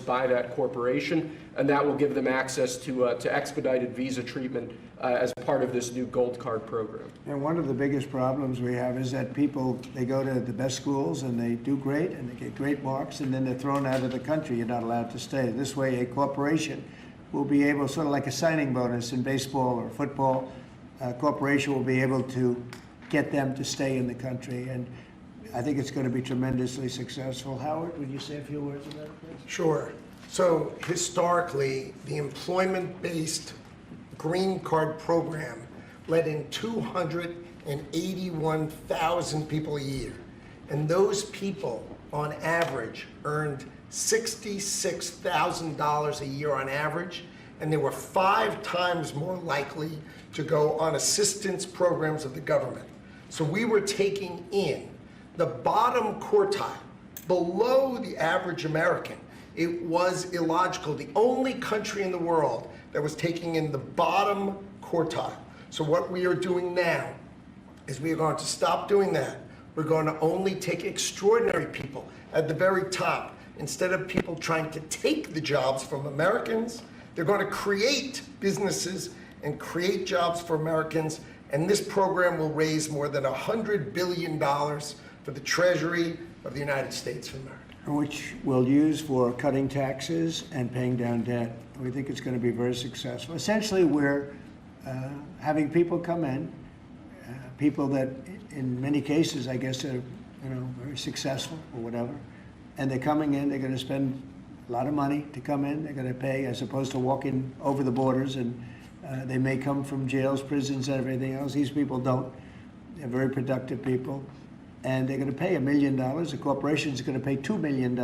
by that corporation, and that will give them access to expedited visa treatment as part of this new Gold Card program. And one of the biggest problems we have is that people, they go to the best schools and they do great and they get great marks, and then they're thrown out of the country. You're not allowed to stay. This way, a corporation will be able, sort of like a signing bonus in baseball or football, a corporation will be able to get them to stay in the country. And I think it's going to be tremendously successful. Howard, would you say a few words about it, please? Sure. So historically, the employment-based green card program let in 281,000 people a year. And those people, on average, earned $66,000 a year on average, and they were 5 times more likely to go on assistance programs of the government. So we were taking in the bottom quartile, below the average American. It was illogical. The only country in the world that was taking in the bottom quartile. So what we are doing now is we are going to stop doing that. We're going to only take extraordinary people at the very top. Instead of people trying to take the jobs from Americans, they're going to create businesses and create jobs for Americans. And this program will raise more than $100 billion for the Treasury of the United States of America. Which we'll use for cutting taxes and paying down debt. We think it's going to be very successful. Essentially, we're having people come in, people that in many cases, I guess, are very successful or whatever, and they're coming in, they're going to spend a lot of money to come in, they're going to pay as opposed to walking over the borders, and they may come from jails, prisons, and everything else. These people don't. They're very productive people. And they're going to pay $1 million. The corporation is going to pay $2 million.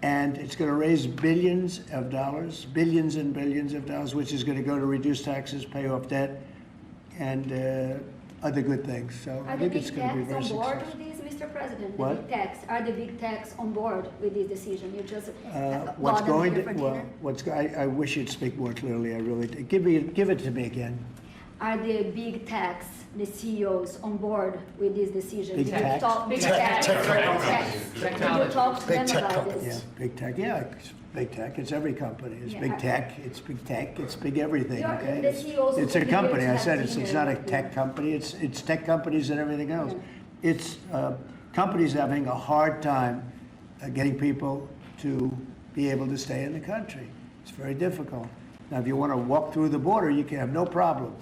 And it's going to raise billions of dollars, billions and billions of dollars, which is going to go to reduce taxes, pay off debt, and other good things. So I think it's going to be very successful. Are the big techs on board with this, Mr. President? What? The big techs, are the big techs on board with this decision? You just What's bought them going here to, for well, dinner? I wish you'd speak more clearly. I really do. Give it to me again. Are the big techs, the CEOs, on board with this decision? Big Did you techs? talk- Big Tech- techs. technology. Did you talk to Big them tech about companies. this? Yeah, big tech. Yeah, it's big tech. It's every company. It's Yeah, big tech. It's big tech. It's big everything. Yeah, Okay. the CEOs It's will a be company. here I to said have it's dinner. not a tech company. It's tech companies and everything else. It's companies having a hard time getting people to be able to stay in the country. It's very difficult. Now, if you want to walk through the border, you can have no problem.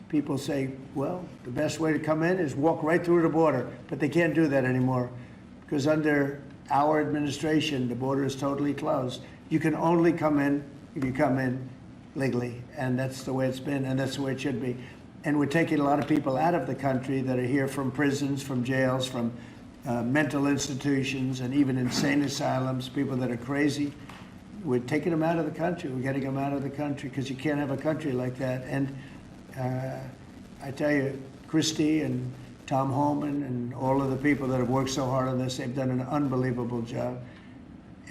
People say, well, the best way to come in is walk right through the border, but they can't do that anymore because under our administration, the border is totally closed. You can only come in if you come in legally, and that's the way it's been, and that's the way it should be. And we're taking a lot of people out of the country that are here from prisons, from jails, from mental institutions, and even insane asylums, people that are crazy. We're taking them out of the country. We're getting them out of the country because you can't have a country like that. And I tell you, Christie and Tom Holman and all of the people that have worked so hard on this, they've done an unbelievable job.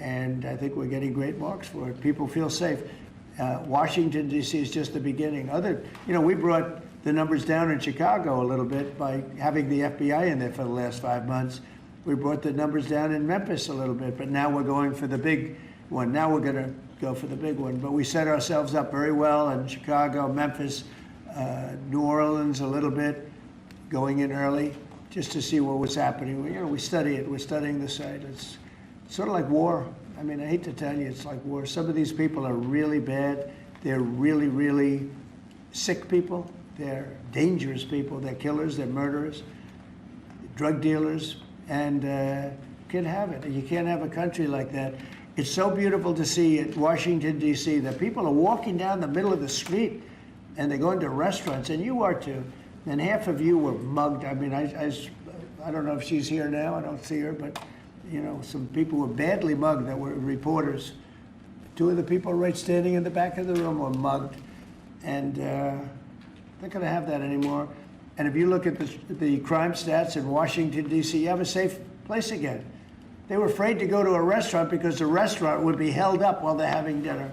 And I think we're getting great marks for it. People feel safe. Washington, D.C. is just the beginning. We brought the numbers down in Chicago a little bit by having the FBI in there for the last 5 months. We brought the numbers down in Memphis a little bit, but now we're going for the big one. Now we're going to go for the big one. But we set ourselves up very well in Chicago, Memphis, New Orleans a little bit, going in early just to see what was happening. We study it. We're studying the site. It's sort of like war. I mean, I hate to tell you, it's like war. Some of these people are really bad. They're really, really sick people. They're dangerous people. They're killers. Are murderers, drug dealers, and you can't have it. You can't have a country like that. It's so beautiful to see at Washington, D.C., that people are walking down the middle of the street and they're going to restaurants, and you are too. And half of you were mugged. I mean, I don't know if she's here now. I don't see her, but some people were badly mugged that were reporters. 2 of the people right standing in the back of the room were mugged, and they're not going to have that anymore. And if you look at the crime stats in Washington, D.C., you have a safe place again. They were afraid to go to a restaurant because the restaurant would be held up while they're having dinner.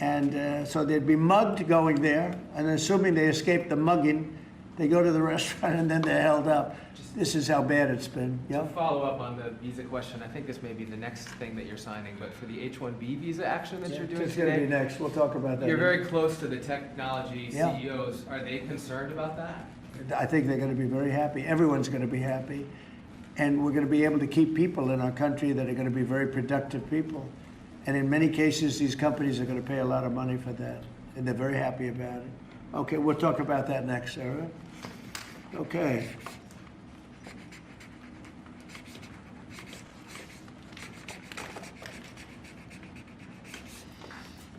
And so they'd be mugged going there, and assuming they escaped the mugging, They go to the restaurant and then they're held up. This is how bad it's been. To Yeah. follow up on the visa question, I think this may be the next thing that you're signing, but for the H-1B visa action that you're doing It's going to be today, next. We'll talk about that. you're very close to the technology Yeah. CEOs. Are they concerned about that? I think they're going to be very happy. Everyone's going to be happy. And we're going to be able to keep people in our country that are going to be very productive people. And in many cases, these companies are going to pay a lot of money for that. And they're very happy about it. Okay, we'll talk about that next, Sarah. Okay.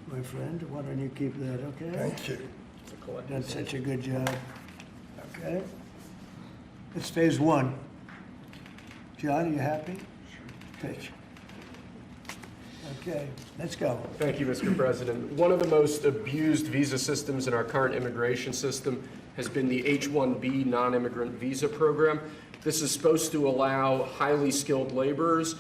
My friend, why don't you keep that, okay? Thank you. Done such a good job. Okay. It's phase one. John, are you happy? Pitch. Okay, let's go. Thank you, Mr. President. One of the most abused visa systems in our current immigration system has been the H-1B non-immigrant visa program. This is supposed to allow highly skilled laborers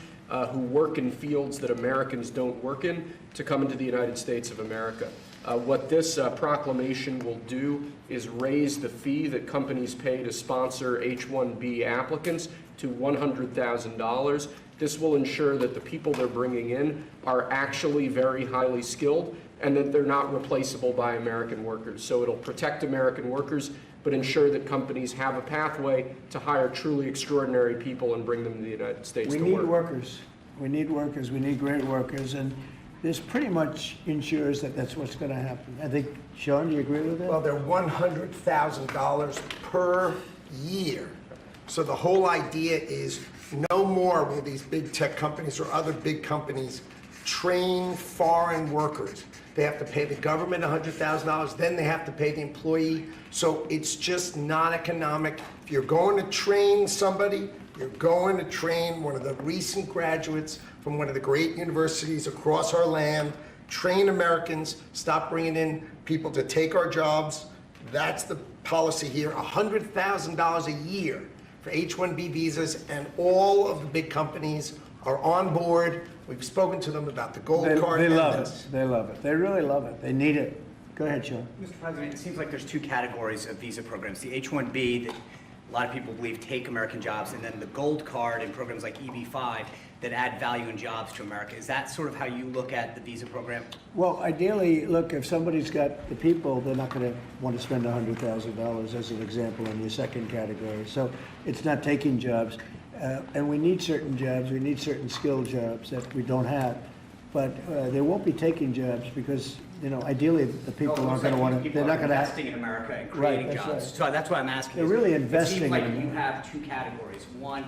who work in fields that Americans don't work in to come into the United States of America. What this proclamation will do is raise the fee that companies pay to sponsor H-1B applicants to $100,000. This will ensure that the people they're bringing in are actually very highly skilled and that they're not replaceable by American workers. So it'll protect American workers, but ensure that companies have a pathway to hire truly extraordinary people and bring them to the United States We to need work. workers. We need workers. We need great workers. And this pretty much ensures that that's what's going to happen. I think, Sean, do you agree with that? Well, they're $100,000 per year. So the whole idea is no more will these big tech companies or other big companies train foreign workers. They have to pay the government $100,000, then they have to pay the employee. So it's just not economic. If you're going to train somebody, you're going to train one of the recent graduates from one of the great universities across our land, train Americans, stop bringing in people to take our jobs. That's the policy here, $100,000 a year for H-1B visas, and all of the big companies are on board. We've spoken to them about the gold card. They and love this. it. They love it. They really love it. They need it. Go ahead, Sean. Mr. President, it seems like there's two categories of visa programs. The H-1B that a lot of people believe take American jobs, and then the gold card and programs like EB-5 that add value and jobs to America. Is that sort of how you look at the visa program? Well, ideally, look, if somebody's got the people, they're not going to want to spend $100,000 as an example in your second category. So it's not taking jobs. And we need certain jobs. We need certain skilled jobs that we don't have. But they won't be taking jobs because, you know, ideally the people aren't going to want to, they're not going to investing in America and creating Right, that's jobs. right. So that's what I'm asking. They're is really investing It seems like in you America. have two categories. One,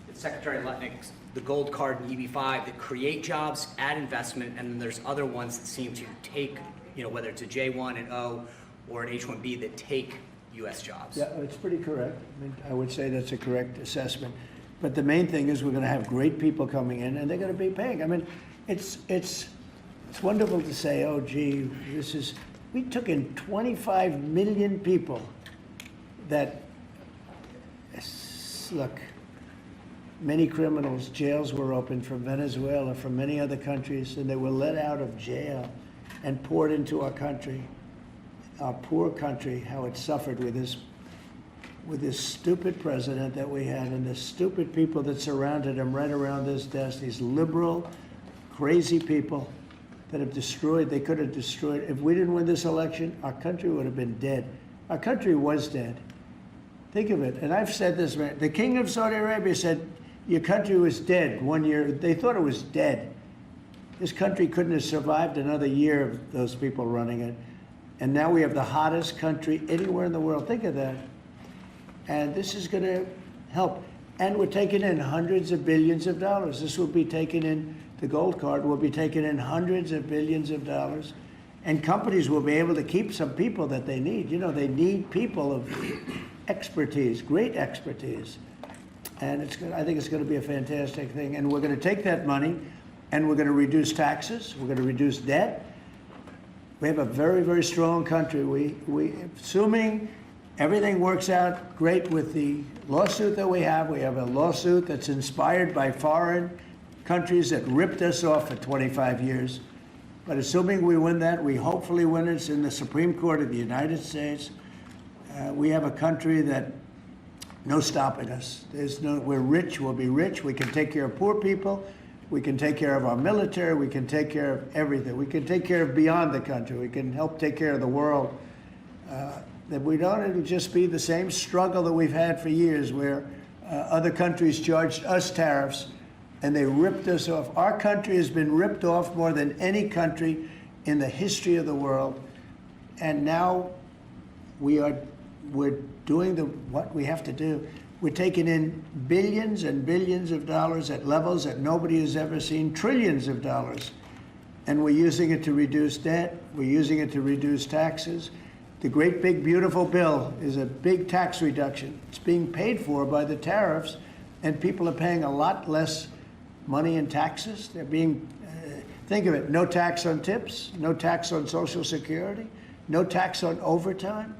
it's Secretary Lutnick's, the gold card and EB-5 that create jobs, add investment, and then there's other ones that seem to take, you know, whether it's a J1 and O or an H-1B that take U.S. jobs. Yeah, it's pretty correct. I mean, I would say that's a correct assessment. But the main thing is we're going to have great people coming in, and they're going to be paying. I mean, it's wonderful to say, oh, gee, we took in 25 million people that, look, many criminals, jails were opened from Venezuela, from many other countries, and they were let out of jail and poured into our country, our poor country, how it suffered with this stupid president that we had and the stupid people that surrounded him right around this desk, these liberal, crazy people that have destroyed, they could have destroyed. If we didn't win this election, our country would have been dead. Our country was dead. Think of it, and I've said this, the king of Saudi Arabia said, your country was dead 1 year. They thought it was dead. This country couldn't have survived another year of those people running it. And now we have the hottest country anywhere in the world. Think of that. And this is going to help. And we're taking in hundreds of billions of dollars. This will be taken in, the gold card will be taken in hundreds of billions of dollars. And companies will be able to keep some people that they need. You know, they need people of expertise, great expertise. And I think it's going to be a fantastic thing. And we're going to take that money and we're going to reduce taxes. We're going to reduce debt. We have a very, very strong country. We assuming everything works out great with the lawsuit that we have a lawsuit that's inspired by foreign countries that ripped us off for 25 years. But assuming we win that, we hopefully win it. It's in the Supreme Court of the United States. We have a country that no stopping us. We're rich, we'll be rich, we can take care of poor people, we can take care of our military, we can take care of everything. We can take care of beyond the country, we can help take care of the world. That we don't, it'll just be the same struggle that we've had for years where other countries charged us tariffs and they ripped us off. Our country has been ripped off more than any country in the history of the world. And now we're doing what we have to do. We're taking in billions and billions of dollars at levels that nobody has ever seen, trillions of dollars. And we're using it to reduce debt, we're using it to reduce taxes. The great big beautiful bill is a big tax reduction. It's being paid for by the tariffs, and people are paying a lot less money in taxes. They're being, think of it, no tax on tips, no tax on Social Security, no tax on overtime.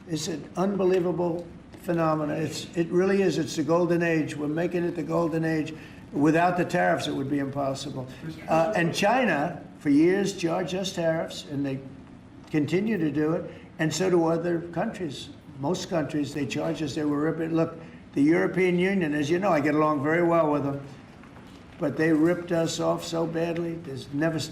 It's an unbelievable phenomenon. It really is. It's the golden age. We're making it the golden age. Without the tariffs, it would be impossible. And China, for years, charged us tariffs, and they continue to do it, and so do other countries. Most countries, they charge us. They were ripping. Look, the European Union, as you know, I get along very well with them, but they ripped us off so badly.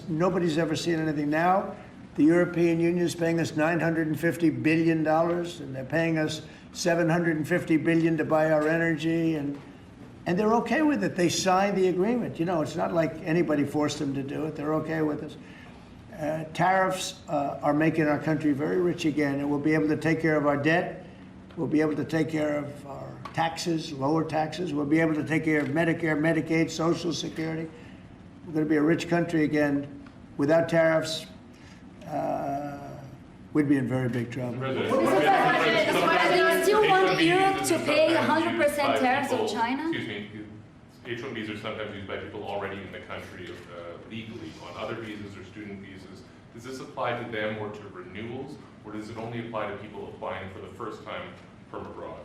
Nobody's ever seen anything. Now, the European Union is paying us $950 billion, and they're paying us $750 billion to buy our energy, and they're okay with it. They signed the agreement. You know, it's not like anybody forced them to do it. They're okay with us. Tariffs are making our country very rich again, and we'll be able to take care of our debt. We'll be able to take care of our taxes, lower taxes. We'll be able to take care of Medicare, Medicaid, Social Security. We're going to be a rich country again. Without tariffs, we'd be in very big trouble. They still want Europe to pay 100% tariffs on China? Excuse me. H-1Bs are sometimes used by people already in the country legally on other visas or student visas. Does this apply to them or to renewals, or does it only apply to people applying for the first time from abroad?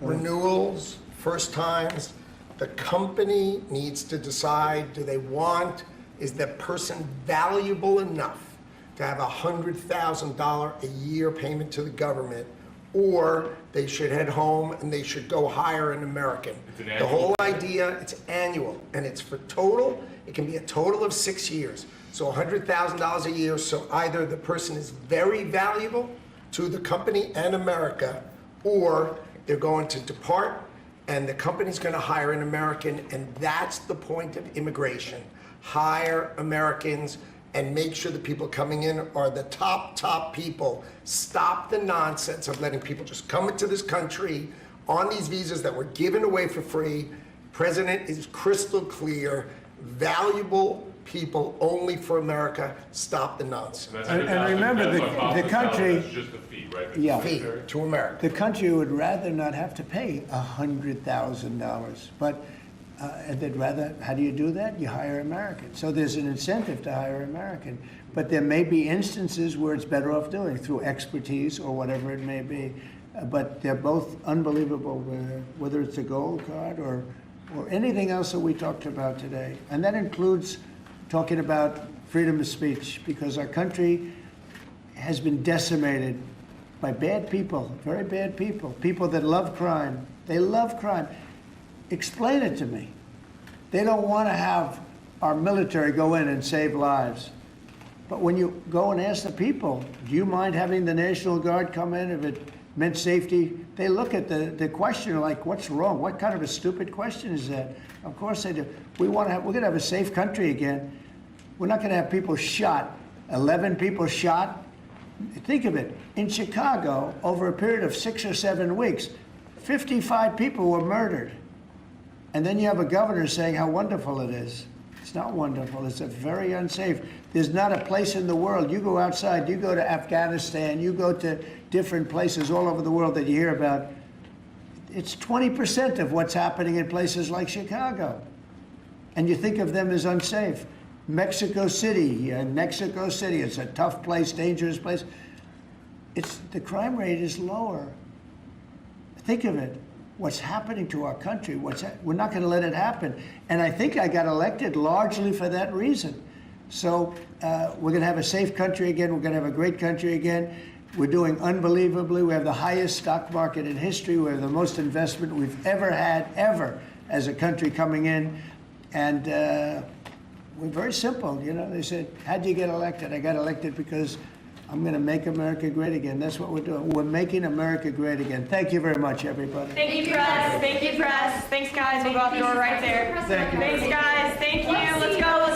Renewals, first times, the company needs to decide, do they want, is that person valuable enough to have $100,000 a year payment to the government, or they should head home and they should go hire an American. The whole idea, it's annual, and it's for total, it can be a total of 6 years. So $100,000 a year, so either the person is very valuable to the company and America, or they're going to depart and the company's going to hire an American, and that's the point of immigration. Hire Americans and make sure the people coming in are the top people. Stop the nonsense of letting people just come into this country on these visas that were given away for free. President is crystal clear. Valuable people only for America. Stop the nonsense. And remember, the country, It's just a fee, right? yeah, Fee to America. the country would rather not have to pay $100,000, but and they'd rather, how do you do that? You hire Americans. So there's an incentive to hire American. But there may be instances where it's better off doing it through expertise or whatever it may be. But they're both unbelievable, whether it's a gold card or anything else that we talked about today. And that includes talking about freedom of speech, because our country has been decimated by bad people, very bad people, people that love crime. They love crime. Explain it to me. They don't want to have our military go in and save lives. But when you go and ask the people, do you mind having the National Guard come in if it meant safety? They look at the questioner like, what's wrong? What kind of a stupid question is that? Of course they do. We're going to have a safe country again. We're not going to have people shot, 11 people shot. Think of it. In Chicago, over a period of 6 or 7 weeks, 55 people were murdered. And then you have a governor saying how wonderful it is. It's not wonderful. It's very unsafe. There's not a place in the world. You go outside, you go to Afghanistan, you go to different places all over the world that you hear about. It's 20% of what's happening in places like Chicago. And you think of them as unsafe. Mexico City, it's a tough place, dangerous place. The crime rate is lower. Think of it. What's happening to our country? We're not going to let it happen. And I think I got elected largely for that reason. So we're going to have a safe country again. We're going to have a great country again. We're doing unbelievably. We have the highest stock market in history. We have the most investment we've ever had, ever, as a country coming in. And we're very simple. You know, they said, how'd you get elected? I got elected because I'm going to make America great again. That's what we're doing. We're making America great again. Thank you very much, everybody. Thank you, press. Thank you, press. Thanks, guys. We'll go out the door right there. Thank you. Thanks, guys. Thank you. Let's go.